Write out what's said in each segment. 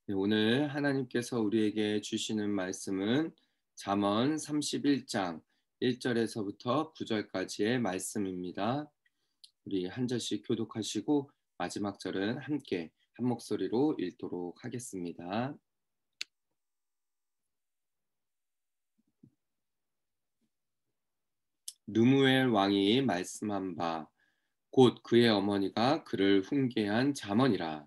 네, 오늘 하나님께서 우리에게 주시는 말씀은 잠언 31장 1절에서부터 9절까지의 말씀입니다. 우리 한 절씩 교독하시고 마지막 절은 함께 한 목소리로 읽도록 하겠습니다. 르무엘 왕이 말씀한 바 곧 그의 어머니가 그를 훈계한 잠언이라.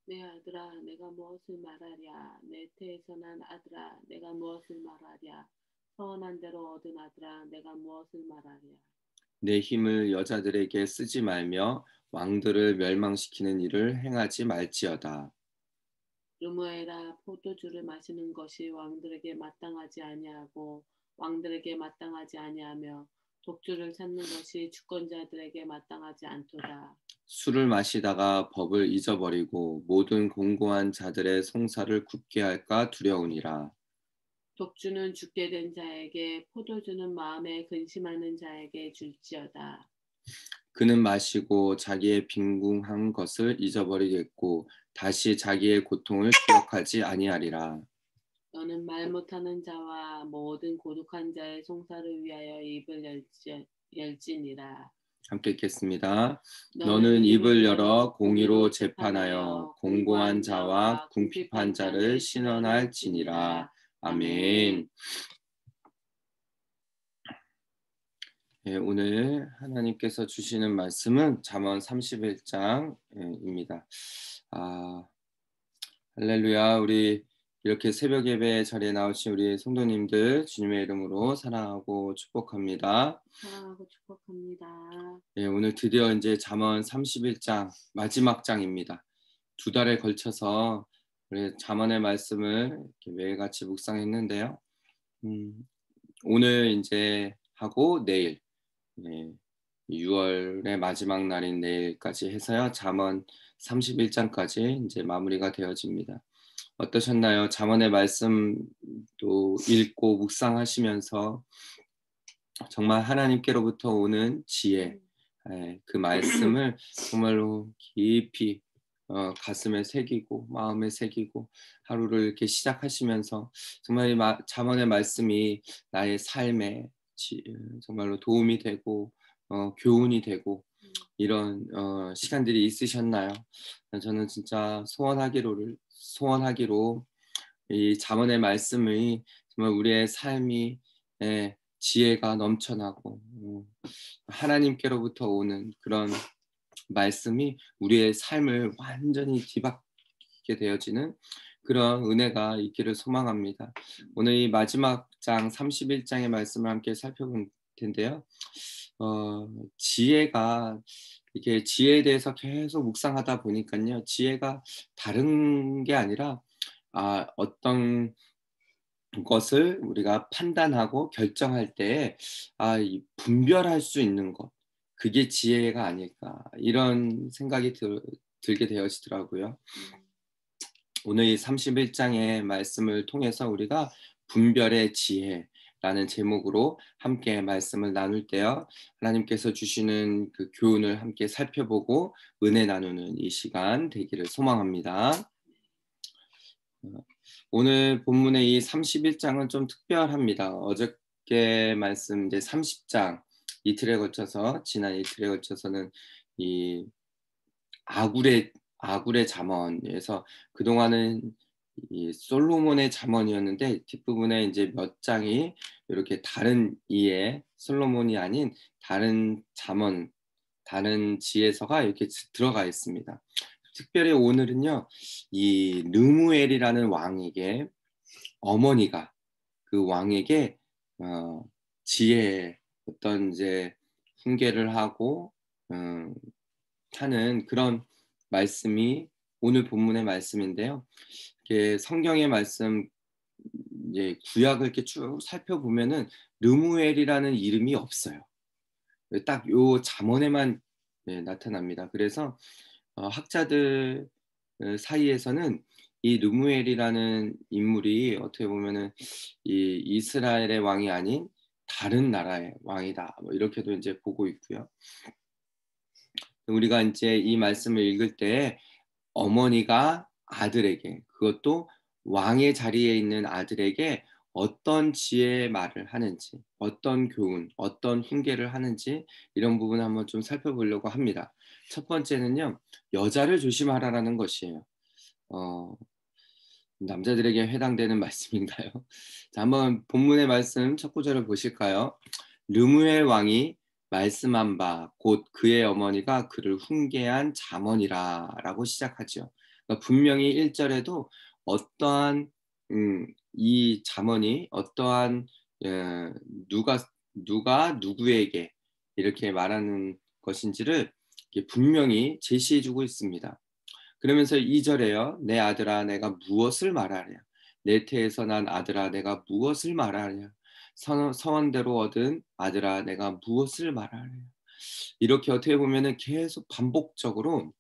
내 아들아, 내가 무엇을 말하랴? 내 태에서 난 아들아, 내가 무엇을 말하랴? 서원한 대로 얻은 아들아, 내가 무엇을 말하랴? 내 힘을 여자들에게 쓰지 말며 왕들을 멸망시키는 일을 행하지 말지어다. 르무엘아, 포도주를 마시는 것이 왕들에게 마땅하지 아니하고 왕들에게 마땅하지 아니하며 독주를 찾는 것이 주권자들에게 마땅하지 않도다. 술을 마시다가 법을 잊어버리고 모든 공고한 자들의 송사를 굽게 할까 두려우니라. 독주는 죽게 된 자에게, 포도주는 마음에 근심하는 자에게 줄지어다. 그는 마시고 자기의 빈궁한 것을 잊어버리겠고 다시 자기의 고통을 기억하지 아니하리라. 너는 말 못하는 자와 모든 고독한 자의 송사를 위하여 입을 열지니라. 함께 읽겠습니다. 너는 너는 입을 입을 열어 열어 공의로 공의로 재판하여 재판하여 공고한 공고한 자와 자와 궁핍한 궁핍한 자를 자를 신원할지니라. 신원할지니라. 아멘. 아멘. 예, 오늘 하나님께서 주시는 말씀은 잠언 31장입니다. 아, 할렐루야. 우리 이렇게 새벽 예배 자리에 나오신 우리 성도님들 주님의 이름으로 사랑하고 축복합니다. 사랑하고 축복합니다. 예, 오늘 드디어 이제 잠언 31장 마지막 장입니다. 두 달에 걸쳐서 우리 잠언의 말씀을 이렇게 매일같이 묵상했는데요. 오늘 이제 하고 내일, 예, 6월의 마지막 날인 내일까지 해서요. 잠언 31장까지 이제 마무리가 되어집니다. 어떠셨나요? 잠언의 말씀도 읽고 묵상하시면서 정말 하나님께로부터 오는 지혜, 그 말씀을 정말로 깊이 가슴에 새기고 마음에 새기고 하루를 이렇게 시작하시면서 정말 이 잠언의 말씀이 나의 삶에 정말로 도움이 되고 교훈이 되고 이런 시간들이 있으셨나요? 저는 진짜 소원하기로 이 잠언의 말씀이 정말 우리의 삶이 지혜가 넘쳐나고 하나님께로부터 오는 그런 말씀이 우리의 삶을 완전히 뒤바뀌게 되어지는 그런 은혜가 있기를 소망합니다. 오늘 이 마지막 장 31장의 말씀을 함께 살펴볼 텐데요. 지혜가 이게 지혜에 대해서 계속 묵상하다 보니까요. 지혜가 다른 게 아니라 어떤 것을 우리가 판단하고 결정할 때에 이 분별할 수 있는 것, 그게 지혜가 아닐까 이런 생각이 들게 되어지더라고요. 오늘 이 31장의 말씀을 통해서 우리가 분별의 지혜라는 제목으로 함께 말씀을 나눌 때요. 하나님께서 주시는 그 교훈을 함께 살펴보고 은혜 나누는 이 시간 되기를 소망합니다. 오늘 본문의 이 31장은 좀 특별합니다. 어저께 말씀 이제 30장 지난 이틀에 걸쳐서는 이 아굴의 잠언에서 그동안은 이 솔로몬의 잠언이었는데 뒷부분에 이제 몇 장이 이렇게 다른 이의 솔로몬이 아닌 다른 잠언, 다른 지혜서가 이렇게 들어가 있습니다. 특별히 오늘은요, 이 르무엘이라는 왕에게 어머니가 그 왕에게 지혜 어떤 이제 훈계를 하고 음, 하는 그런 말씀이 오늘 본문의 말씀인데요. 이게 성경의 말씀 이제 구약을 이렇게 쭉 살펴보면은 르무엘이라는 이름이 없어요. 딱 요 잠언에만 나타납니다. 그래서 학자들 사이에서는 이 르무엘이라는 인물이 어떻게 보면은 이 이스라엘의 왕이 아닌 다른 나라의 왕이다. 뭐 이렇게도 이제 보고 있고요. 우리가 이제 이 말씀을 읽을 때 어머니가 아들에게, 그것도 왕의 자리에 있는 아들에게 어떤 지혜의 말을 하는지, 어떤 교훈, 어떤 훈계를 하는지 이런 부분을 한번 좀 살펴보려고 합니다. 첫 번째는요. 여자를 조심하라라는 것이에요. 어 남자들에게 해당되는 말씀인가요? 자, 한번 본문의 말씀 첫 구절을 보실까요? 르무엘 왕이 말씀한 바 곧 그의 어머니가 그를 훈계한 잠언이라라고 시작하죠. 그러니까 분명히 1절에도 어떠한 이 잠언이 어떠한 누가 누구에게 이렇게 말하는 것인지를 이렇게 분명히 제시해 주고 있습니다. 그러면서 2절에요. 내 아들아 내가 무엇을 말하랴. 내 태에서 난 아들아 내가 무엇을 말하랴. 서원대로 얻은 아들아 내가 무엇을 말하랴. 이렇게 어떻게 보면은 계속 반복적으로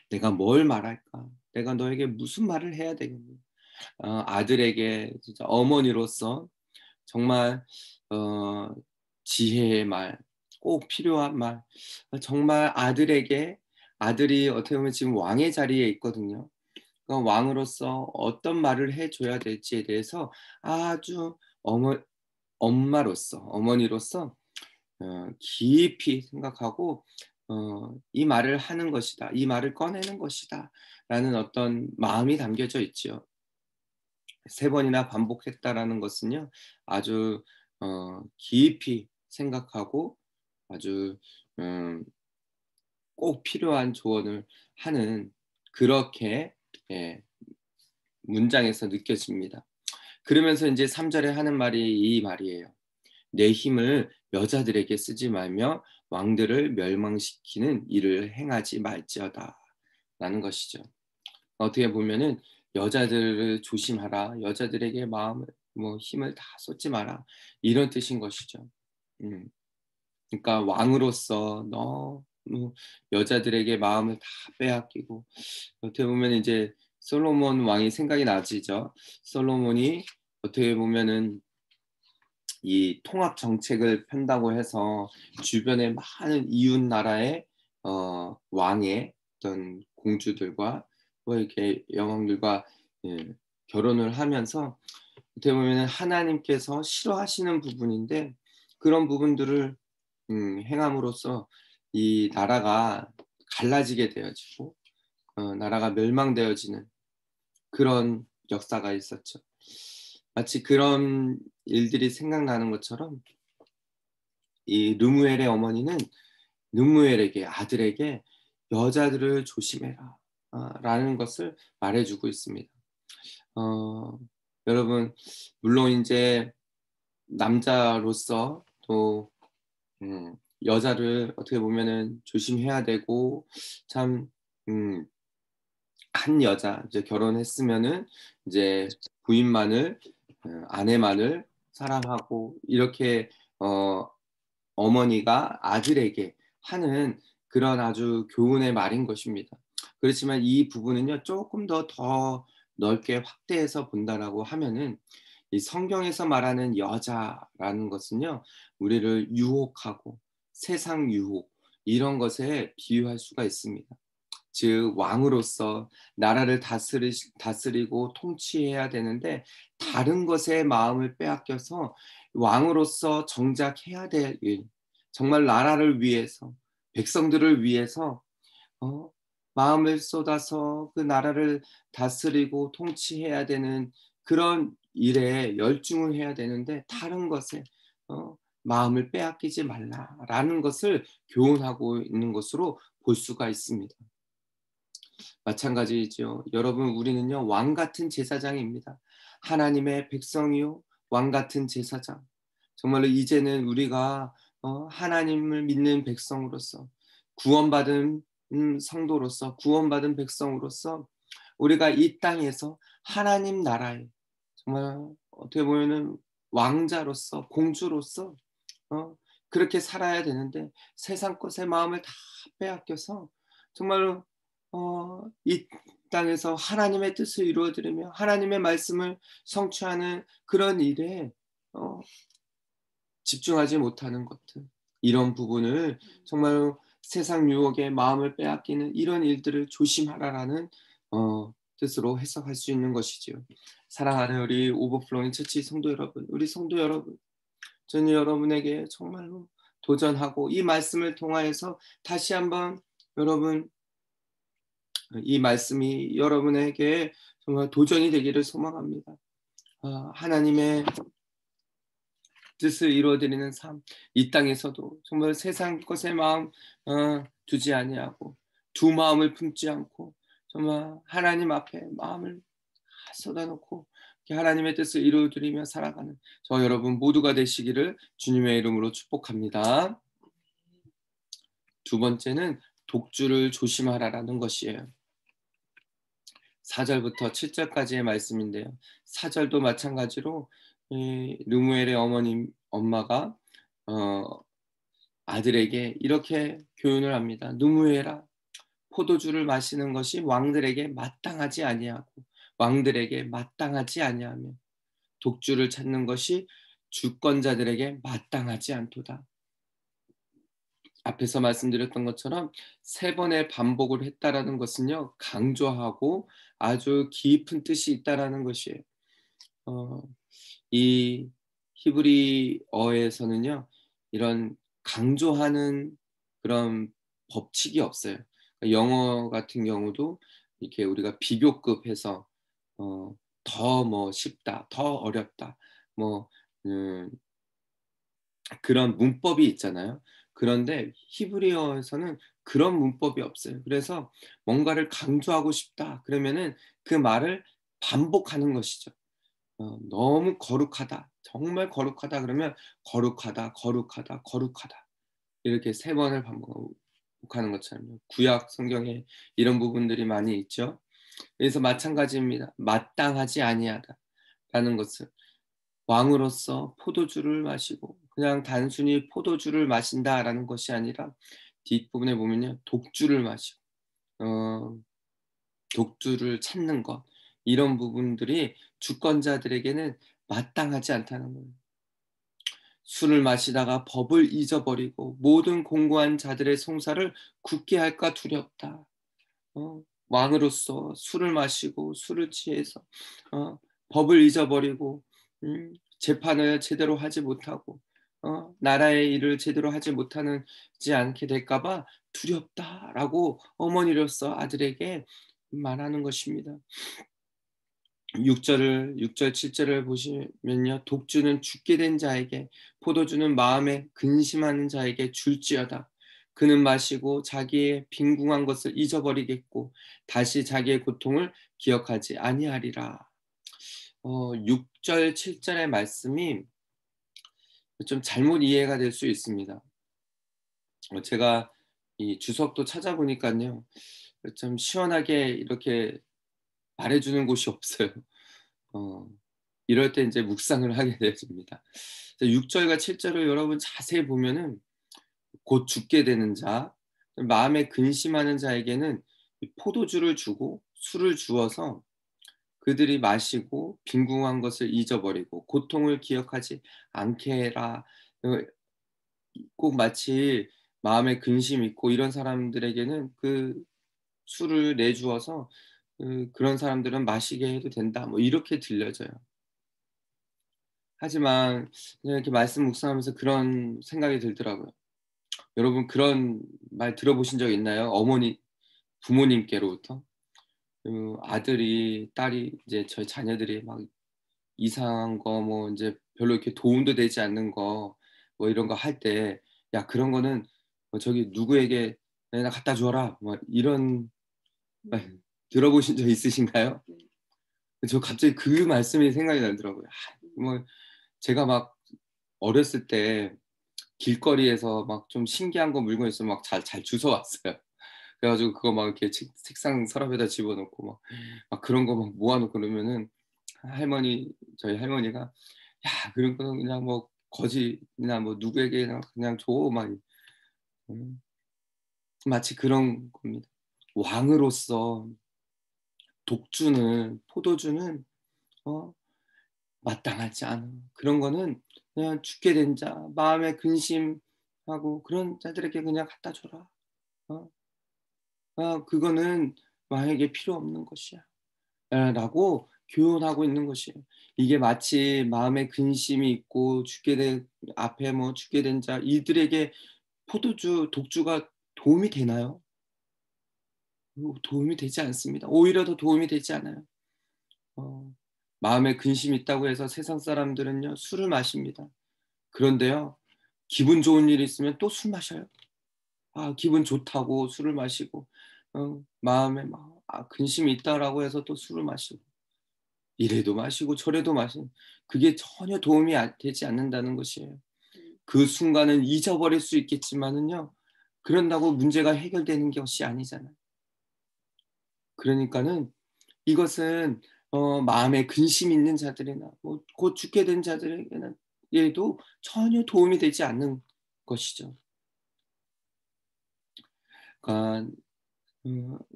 내가 뭘 말할까? 내가 너에게 무슨 말을 해야 되겠니? 아들에게 진짜 어머니로서 정말 어 지혜의 말, 꼭 필요한 말, 정말 아들에게, 아들이 어떻게 보면 지금 왕의 자리에 있거든요. 그러니까 왕으로서 어떤 말을 해 줘야 될지에 대해서 아주 엄마로서, 어머니로서 깊이 생각하고 '이 말을 하는 것이다. 이 말을 꺼내는 것이다.'라는 어떤 마음이 담겨져 있지요. 세 번이나 반복했다라는 것은요. 아주 깊이 생각하고 아주 음 꼭 필요한 조언을 하는, 그렇게 예 문장에서 느껴집니다. 그러면서 인제 3 절에 하는 말이 이 말이에요. "내 힘을 여자들에게 쓰지 말며 왕들을 멸망시키는 일을 행하지 말지어다."라는 것이죠. 어떻게 보면은 "여자들을 조심하라. 여자들에게 마음을 힘을 다 쏟지 마라." 이런 뜻인 것이죠. 음. 그러니까 왕으로서 너무 여자들에게 마음을 다 빼앗기고, 어떻게 보면 이제 솔로몬 왕이 생각이 나시죠. 솔로몬이 어떻게 보면은 이 통합 정책을 편다고 해서 주변의 많은 이웃 나라의 왕의 어떤 공주들과 이렇게 여왕들과 예 결혼을 하면서 어떻게 보면은 하나님께서 싫어하시는 부분인데, 그런 부분들을 행함으로써 이 나라가 갈라지게 되어지고 나라가 멸망되어지는 그런 역사가 있었죠. 마치 그런 일들이 생각나는 것처럼 이 르무엘의 어머니는 르무엘에게, 아들에게 "여자들을 조심해라." 라는 것을 말해 주고 있습니다. 어 여러분, 물론 인제 남자로서 또 여자를 어떻게 보면은 조심해야 되고, 참 음 한 여자 이제 결혼했으면은 이제 부인만을 아내만을 사랑하고 이렇게 어 어머니가 아들에게 하는 그런 아주 교훈의 말인 것입니다. 그렇지만 이 부분은요 쪼끔 더 넓게 확대해서 본다라고 하면은 이 성경에서 말하는 여자라는 것은요 우리를 유혹하고 세상 유혹 이런 것에 비유할 수가 있습니다. 즉 왕으로서 나라를 다스리고 통치해야 되는데 다른 것에 마음을 빼앗겨서 왕으로서 정작 해야 될 일, 정말 나라를 위해서, 백성들을 위해서 어 마음을 쏟아서 그 나라를 다스리고 통치해야 되는 그런 일에 열중을 해야 되는데 다른 것에 마음을 빼앗기지 말라라는 것을 교훈하고 있는 것으로 볼 수가 있습니다. 마찬가지이죠. 여러분, 우리는요 왕 같은 제사장입니다. 하나님의 백성이요 왕 같은 제사장. 정말로 이제는 우리가 하나님을 믿는 백성으로서, 구원받은 성도로서, 구원받은 백성으로서 우리가 이 땅에서 하나님 나라에 정말 어떻게 보면은 왕자로서, 공주로서 그렇게 살아야 되는데 세상 것에 마음을 다 빼앗겨서 정말로 이 땅에서 하나님의 뜻을 이루어 드리며 하나님의 말씀을 성취하는 그런 일에 어 집중하지 못하는 것들, 이런 부분을 정말로 세상 유혹에 마음을 빼앗기는 이런 일들을 조심하라라는 뜻으로 해석할 수 있는 것이지요. 사랑하는 우리 오버플로잉 처치 성도 여러분, 우리 성도 여러분, 저는 여러분에게 정말로 도전하고 이 말씀을 통하여서 다시 한번 여러분, 이 말씀이 여러분에게 정말 도전이 되기를 소망합니다. 하나님의 뜻을 이루어드리는 삶, 이 땅에서도 정말 세상 것에 마음 두지 아니하고 두 마음을 품지 않고 정말 하나님 앞에 마음을 쏟아놓고 하나님의 뜻을 이루어드리며 살아가는 저 여러분 모두가 되시기를 주님의 이름으로 축복합니다. 두 번째는 독주를 조심하라라는 것이에요. 4절부터 7절까지의 말씀인데요. 4절도 마찬가지로 르무엘의 엄마가 아들에게 이렇게 교훈을 합니다. 르무엘아, 포도주를 마시는 것이 왕들에게 마땅하지 아니하고 왕들에게 마땅하지 아니하며 독주를 찾는 것이 주권자들에게 마땅하지 않도다. 앞에서 말씀드렸던 것처럼 3번의 반복을 했다라는 것은요, 강조하고 아주 깊은 뜻이 있다라는 것이에요. 이 히브리어에서는요, 이런 강조하는 그런 법칙이 없어요. 영어 같은 경우도 이렇게 우리가 비교급해서 더 뭐 쉽다, 더 어렵다, 뭐 그런 문법이 있잖아요. 그런데 히브리어에서는 그런 문법이 없어요. 그래서 뭔가를 강조하고 싶다 그러면은 그 말을 반복하는 것이죠. 너무 거룩하다, 정말 거룩하다 그러면 거룩하다, 거룩하다, 거룩하다 이렇게 3번을 반복하는 것처럼요. 구약 성경에 이런 부분들이 많이 있죠. 그래서 마찬가지입니다. 마땅하지 아니하다라는 것은 왕으로서 포도주를 마시고 그냥 단순히 포도주를 마신다라는 것이 아니라 뒷부분에 보면요. 독주를 마시고 독주를 찾는 것, 이런 부분들이 주권자들에게는 마땅하지 않다는 거예요. 술을 마시다가 법을 잊어버리고 모든 공고한 자들의 송사를 굳게 할까 두렵다. 왕으로서 술을 마시고 술을 취해서 법을 잊어버리고 재판을 제대로 하지 못하고 나라의 일을 제대로 하지 못하지 않게 될까봐 두렵다라고 어머니로서 아들에게 말하는 것입니다. 6절 7절을 보시면요. 독주는 죽게 된 자에게, 포도주는 마음에 근심하는 자에게 줄지어다. 그는 마시고 자기의 빈궁한 것을 잊어버리겠고 다시 자기의 고통을 기억하지 아니하리라. 6절 7절의 말씀이 좀 잘못 이해가 될 수 있습니다. 제가 이 주석도 찾아보니까요. 좀 시원하게 이렇게 말해주는 곳이 없어요. 이럴 때 이제 묵상을 하게 되어집니다. 6절과 7절을 여러분 자세히 보면은 곧 죽게 되는 자, 마음에 근심하는 자에게는 포도주를 주고 술을 주어서 그들이 마시고 빈궁한 것을 잊어버리고 고통을 기억하지 않게 해라. 꼭 마치 마음에 근심 있고 이런 사람들에게는 그 술을 내주어서 그런 사람들은 마시게 해도 된다. 뭐 이렇게 들려져요. 하지만 그냥 이렇게 말씀 묵상하면서 그런 생각이 들더라고요. 여러분 그런 말 들어보신 적 있나요? 부모님께로부터 아들이 딸이 이제 저희 자녀들이 막 이상한 거 뭐 이제 별로 이렇게 도움도 되지 않는 거 뭐 이런 거 할 때 야 그런 거는 저기 누구에게 나 갖다 줘라 뭐 이런 말 들어보신 적 있으신가요? 저 갑자기 그 말씀이 생각이 나더라고요. 뭐 제가 막 어렸을 때 길거리에서 막 좀 신기한 거 물건 있으면 막 잘 주워 왔어요. 그래 가지고 그거 막 이렇게 책상 서랍에다 집어넣고 막 그런 거 막 모아 놓고 그러면은 저희 할머니가 "야 그런 거는 그냥 뭐 거지나 뭐 누구에게나 그냥 줘." 막 마치 그런 겁니다. 왕으로서 포도주는 어 마땅하지 않아. 그런 거는 그냥 죽게 된 자, 마음에 근심하고 그런 자들에게 그냥 갖다 줘라. 어? 그거는 왕에게 필요 없는 것이야. 라고 교훈하고 있는 것이에요. 이게 마치 마음에 근심이 있고 죽게 된 앞에 뭐 죽게 된 자 이들에게 포도주, 독주가 도움이 되나요? 도움이 되지 않습니다. 오히려 더 도움이 되지 않아요. 어, 마음에 근심이 있다고 해서 세상 사람들은요, 술을 마십니다. 그런데요, 기분 좋은 일이 있으면 또 술 마셔요. 기분 좋다고 술을 마시고, 마음에 막, 근심이 있다라고 해서 또 술을 마시고, 이래도 마시고 저래도 마시고, 그게 전혀 도움이 되지 않는다는 것이에요. 그 순간은 잊어버릴 수 있겠지만은요, 그런다고 문제가 해결되는 것이 아니잖아요. 그러니까는 이것은 마음에 근심이 있는 자들이나 뭐 곧 죽게 된 자들에게는 얘도 전혀 도움이 되지 않는 것이죠. 그러니까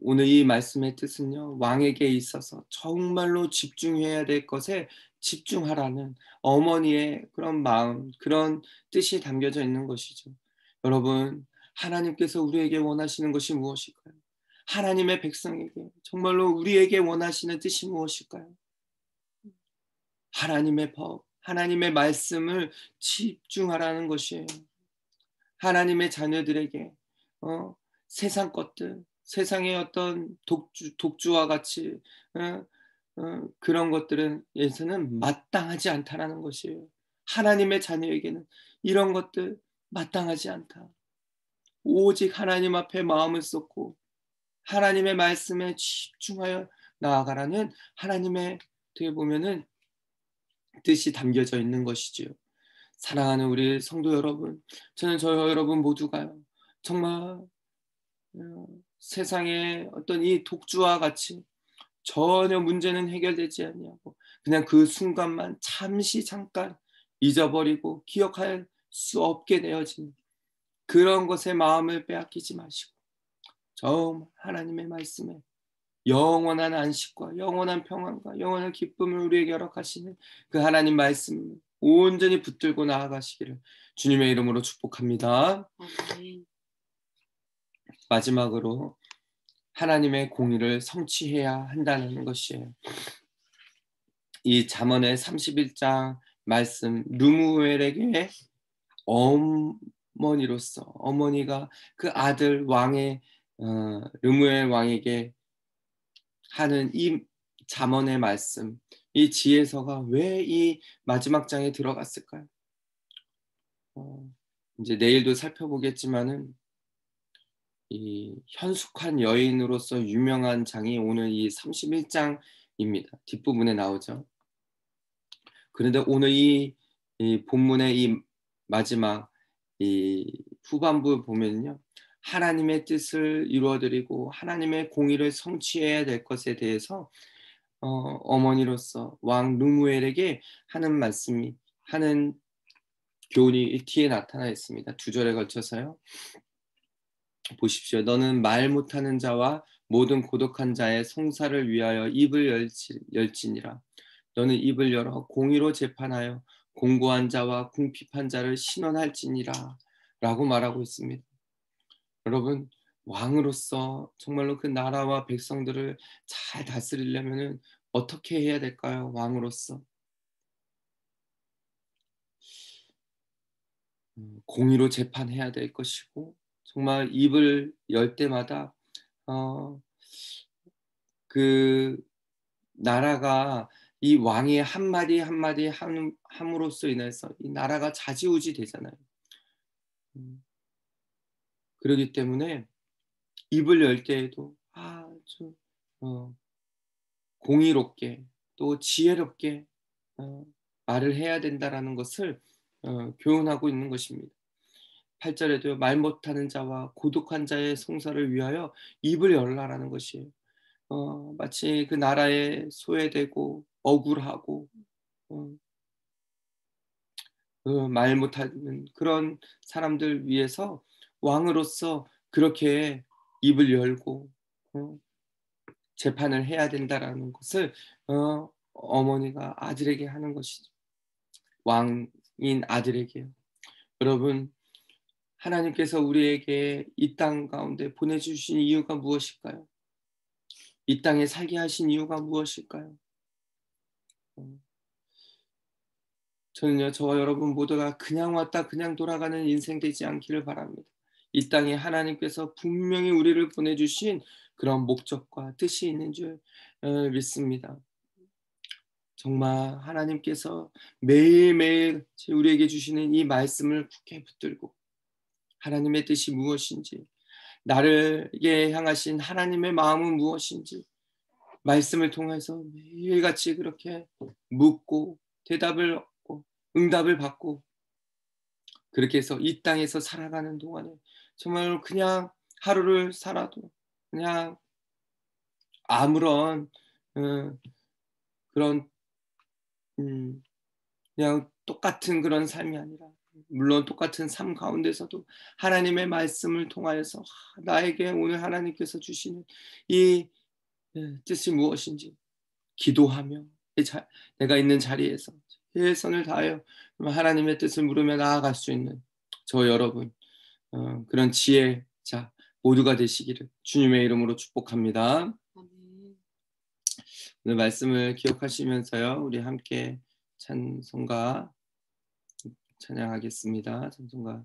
오늘 이 말씀의 뜻은요. 왕에게 있어서 정말로 집중해야 될 것에 집중하라는 어머니의 그런 마음, 그런 뜻이 담겨져 있는 것이죠. 여러분, 하나님께서 우리에게 원하시는 것이 무엇일까요? 하나님의 백성에게 정말로 우리에게 원하시는 뜻이 무엇일까요? 하나님의 법, 하나님의 말씀을 집중하라는 것이에요. 하나님의 자녀들에게 어, 세상 것들, 세상의 어떤 독주와 같이 그런 것들은 예수는 마땅하지 않다라는 것이에요. 하나님의 자녀에게는 이런 것들 마땅하지 않다. 오직 하나님 앞에 마음을 쏟고 하나님의 말씀에 집중하여 나아가라는 하나님의 어떻게 보면은 뜻이 담겨져 있는 것이지요. 사랑하는 우리 성도 여러분, 저는 저 여러분 모두가요. 정말 세상의 어떤 이 독주와 같이 전혀 문제는 해결되지 아니하고 그냥 그 순간만 잠시 잠깐 잊어버리고 기억할 수 없게 되어진 그런 것에 마음을 빼앗기지 마시고 정말 하나님의 말씀에 영원한 안식과 영원한 평안과 영원한 기쁨을 우리에게 허락하시는 그 하나님 말씀을 온전히 붙들고 나아가시기를 주님의 이름으로 축복합니다. 아멘. 마지막으로 하나님의 공의를 성취해야 한다는 것이에요. 이 잠언의 31장 말씀 루무엘에게 어머니로서 어머니가 그 아들 왕의 르무엘 왕에게 하는 이 잠언의 말씀, 이 지혜서가 왜 이 마지막 장에 들어갔을까요? 이제 내일도 살펴보겠지만은 이 현숙한 여인으로서 유명한 장이 오늘 이 31장입니다. 뒷부분에 나오죠. 그런데 오늘 이 본문의 이 마지막 이 후반부 보면요. 하나님의 뜻을 이루어드리고 하나님의 공의를 성취해야 될 것에 대해서 어머니로서 왕 루무엘에게 하는 말씀이 하는 교훈이 뒤에 나타나 있습니다. 두 절에 걸쳐서요. 보십시오. 너는 말 못하는 자와 모든 고독한 자의 송사를 위하여 입을 열지니라. 너는 입을 열어 공의로 재판하여 공고한 자와 궁핍한 자를 신원할지니라. 라고 말하고 있습니다. 여러분, 왕으로서 정말로 그 나라와 백성들을 잘 다스리려면 어떻게 해야 될까요? 왕으로서. 공의로 재판해야 될 것이고 정말 입을 열 때마다 어, 그 나라가 이 왕의 한마디 한마디 함으로써 인해서 이 나라가 좌지우지 되잖아요. 그렇기 때문에 입을 열 때에도 아주 공의롭게 또 지혜롭게 말을 해야 된다라는 것을 교훈하고 있는 것입니다. 8절에도 말 못하는 자와 고독한 자의 송사를 위하여 입을 열라라는 것이에요. 마치 그 나라에 소외되고 억울하고 말 못하는 그런 사람들 위해서 왕으로서 그렇게 입을 열고 재판을 해야 된다라는 것을 어머니가 아들에게 하는 것이죠. 왕인 아들에게요. 여러분, 하나님께서 우리에게 이 땅 가운데 보내주신 이유가 무엇일까요? 이 땅에 살게 하신 이유가 무엇일까요? 어, 저는요, 저와 여러분 모두가 그냥 왔다 그냥 돌아가는 인생 되지 않기를 바랍니다. 이 땅에 하나님께서 분명히 우리를 보내주신 그런 목적과 뜻이 있는 줄 믿습니다. 정말 하나님께서 매일매일 우리에게 주시는 이 말씀을 굳게 붙들고 하나님의 뜻이 무엇인지, 나를게 향하신 하나님의 마음은 무엇인지 말씀을 통해서 매일같이 그렇게 묻고 대답을 얻고 응답을 받고, 그렇게 해서 이 땅에서 살아가는 동안에 정말 그냥 하루를 살아도 그냥 아무런 어 그런 음 그냥 똑같은 그런 삶이 아니라, 물론 똑같은 삶 가운데서도 하나님의 말씀을 통하여서 나에게 오늘 하나님께서 주시는 이 뜻이 무엇인지 기도하며 내가 있는 자리에서 최선을 다하여 하나님의 뜻을 물으며 나아갈 수 있는 저 여러분, 그런 지혜자 모두가 되시기를 주님의 이름으로 축복합니다. 아멘. 오늘 말씀을 기억하시면서요, 우리 함께 찬송가 찬양하겠습니다. 찬송가